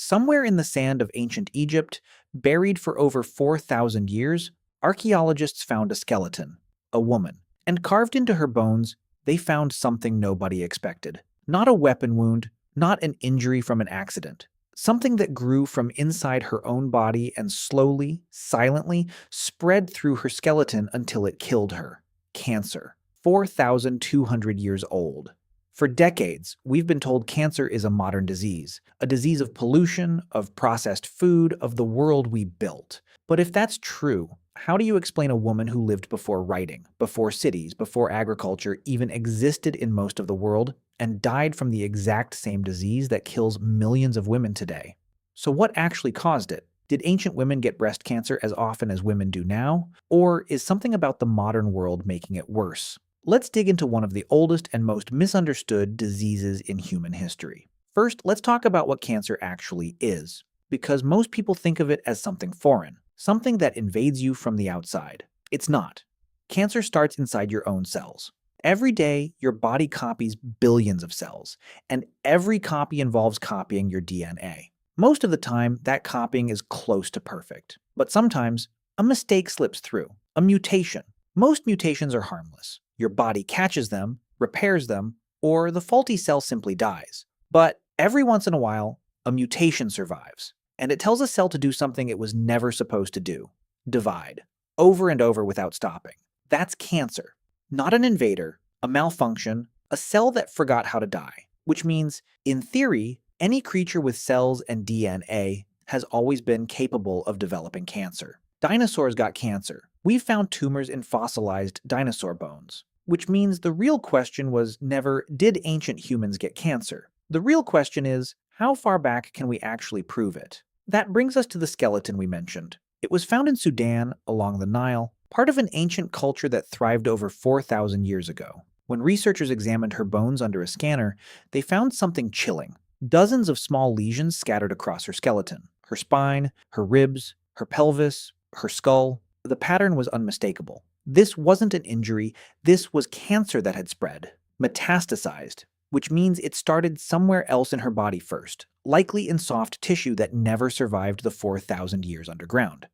Somewhere in the sand of ancient Egypt, buried for over 4,000 years, archaeologists found a skeleton, a woman. And carved into her bones, they found something nobody expected. Not a weapon wound, not an injury from an accident. Something that grew from inside her own body and slowly, silently, spread through her skeleton until it killed her. Cancer. 4,200 years old. For decades, we've been told cancer is a modern disease, a disease of pollution, of processed food, of the world we built. But if that's true, how do you explain a woman who lived before writing, before cities, before agriculture even existed in most of the world, and died from the exact same disease that kills millions of women today? So what actually caused it? Did ancient women get breast cancer as often as women do now? Or is something about the modern world making it worse? Let's dig into one of the oldest and most misunderstood diseases in human history. First, let's talk about what cancer actually is, because most people think of it as something foreign, something that invades you from the outside. It's not. Cancer starts inside your own cells. Every day, your body copies billions of cells, and every copy involves copying your DNA. Most of the time, that copying is close to perfect. But sometimes, a mistake slips through, a mutation. Most mutations are harmless. Your body catches them, repairs them, or the faulty cell simply dies. But every once in a while, a mutation survives, and it tells a cell to do something it was never supposed to do: divide, over and over without stopping. That's cancer. Not an invader, a malfunction, a cell that forgot how to die. Which means, in theory, any creature with cells and DNA has always been capable of developing cancer. Dinosaurs got cancer. We've found tumors in fossilized dinosaur bones. Which means the real question was never, did ancient humans get cancer? The real question is, how far back can we actually prove it? That brings us to the skeleton we mentioned. It was found in Sudan, along the Nile, part of an ancient culture that thrived over 4,000 years ago. When researchers examined her bones under a scanner, they found something chilling. Dozens of small lesions scattered across her skeleton. Her spine, her ribs, her pelvis, her skull. The pattern was unmistakable. This wasn't an injury, this was cancer that had spread, metastasized, which means it started somewhere else in her body first, likely in soft tissue that never survived the 4,000 years underground.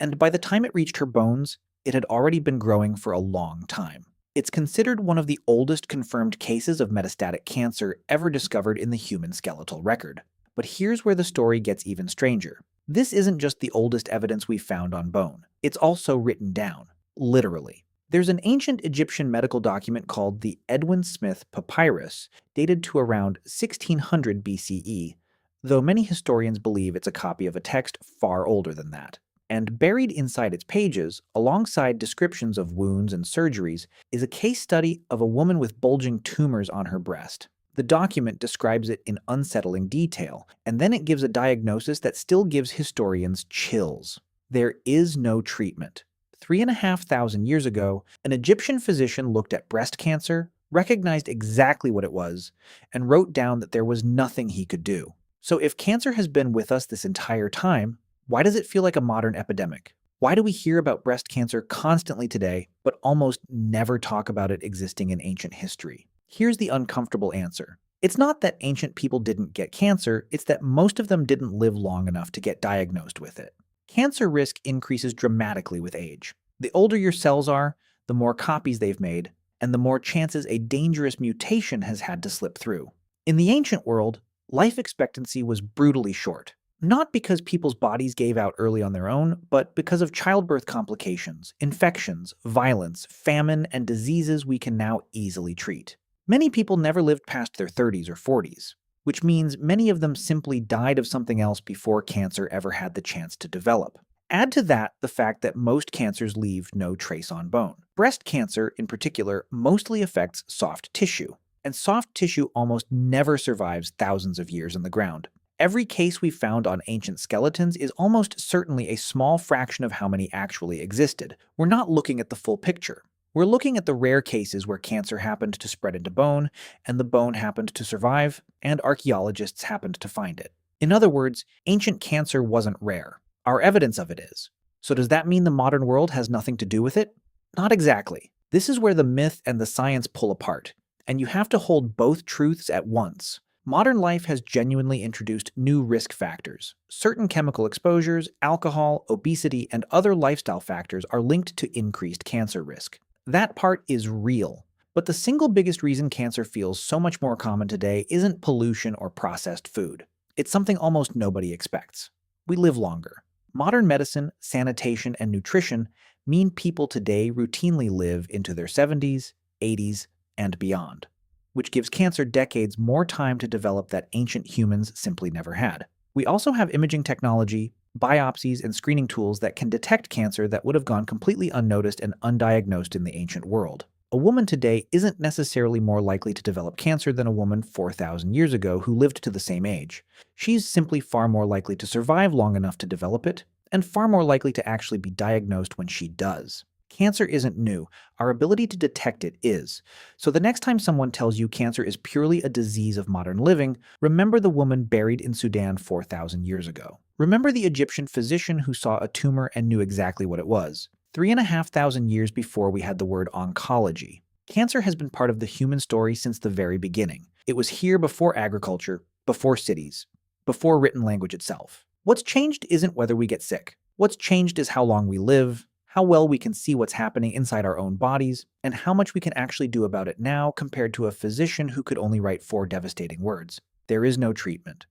And by the time it reached her bones, it had already been growing for a long time. It's considered one of the oldest confirmed cases of metastatic cancer ever discovered in the human skeletal record. But here's where the story gets even stranger. This isn't just the oldest evidence we've found on bone. It's also written down. Literally. There's an ancient Egyptian medical document called the Edwin Smith Papyrus, dated to around 1600 BCE, though many historians believe it's a copy of a text far older than that. And buried inside its pages, alongside descriptions of wounds and surgeries, is a case study of a woman with bulging tumors on her breast. The document describes it in unsettling detail, and then it gives a diagnosis that still gives historians chills. There is no treatment. 3,500 years ago, an Egyptian physician looked at breast cancer, recognized exactly what it was, and wrote down that there was nothing he could do. So if cancer has been with us this entire time, why does it feel like a modern epidemic? Why do we hear about breast cancer constantly today, but almost never talk about it existing in ancient history? Here's the uncomfortable answer. It's not that ancient people didn't get cancer, it's that most of them didn't live long enough to get diagnosed with it. Cancer risk increases dramatically with age. The older your cells are, the more copies they've made, and the more chances a dangerous mutation has had to slip through. In the ancient world, life expectancy was brutally short. Not because people's bodies gave out early on their own, but because of childbirth complications, infections, violence, famine, and diseases we can now easily treat. Many people never lived past their 30s or 40s, which means many of them simply died of something else before cancer ever had the chance to develop. Add to that the fact that most cancers leave no trace on bone. Breast cancer, in particular, mostly affects soft tissue, and soft tissue almost never survives thousands of years in the ground. Every case we've found on ancient skeletons is almost certainly a small fraction of how many actually existed. We're not looking at the full picture. We're looking at the rare cases where cancer happened to spread into bone, and the bone happened to survive, and archaeologists happened to find it. In other words, ancient cancer wasn't rare. Our evidence of it is. So does that mean the modern world has nothing to do with it? Not exactly. This is where the myth and the science pull apart, and you have to hold both truths at once. Modern life has genuinely introduced new risk factors. Certain chemical exposures, alcohol, obesity, and other lifestyle factors are linked to increased cancer risk. That part is real. But the single biggest reason cancer feels so much more common today isn't pollution or processed food. It's something almost nobody expects. We live longer. Modern medicine, sanitation, and nutrition mean people today routinely live into their 70s, 80s, and beyond, which gives cancer decades more time to develop that ancient humans simply never had. We also have imaging technology, biopsies, and screening tools that can detect cancer that would have gone completely unnoticed and undiagnosed in the ancient world. A woman today isn't necessarily more likely to develop cancer than a woman 4,000 years ago who lived to the same age. She's simply far more likely to survive long enough to develop it, and far more likely to actually be diagnosed when she does. Cancer isn't new. Our ability to detect it is. So the next time someone tells you cancer is purely a disease of modern living, remember the woman buried in Sudan 4,000 years ago. Remember the Egyptian physician who saw a tumor and knew exactly what it was. 3,500 years before we had the word oncology. Cancer has been part of the human story since the very beginning. It was here before agriculture, before cities, before written language itself. What's changed isn't whether we get sick. What's changed is how long we live, how well we can see what's happening inside our own bodies, and how much we can actually do about it now compared to a physician who could only write 4 devastating words. There is no treatment.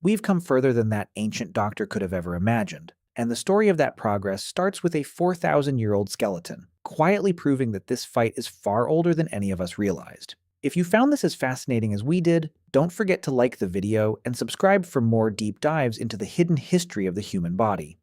We've come further than that ancient doctor could have ever imagined. And the story of that progress starts with a 4,000-year-old skeleton, quietly proving that this fight is far older than any of us realized. If you found this as fascinating as we did, don't forget to like the video and subscribe for more deep dives into the hidden history of the human body.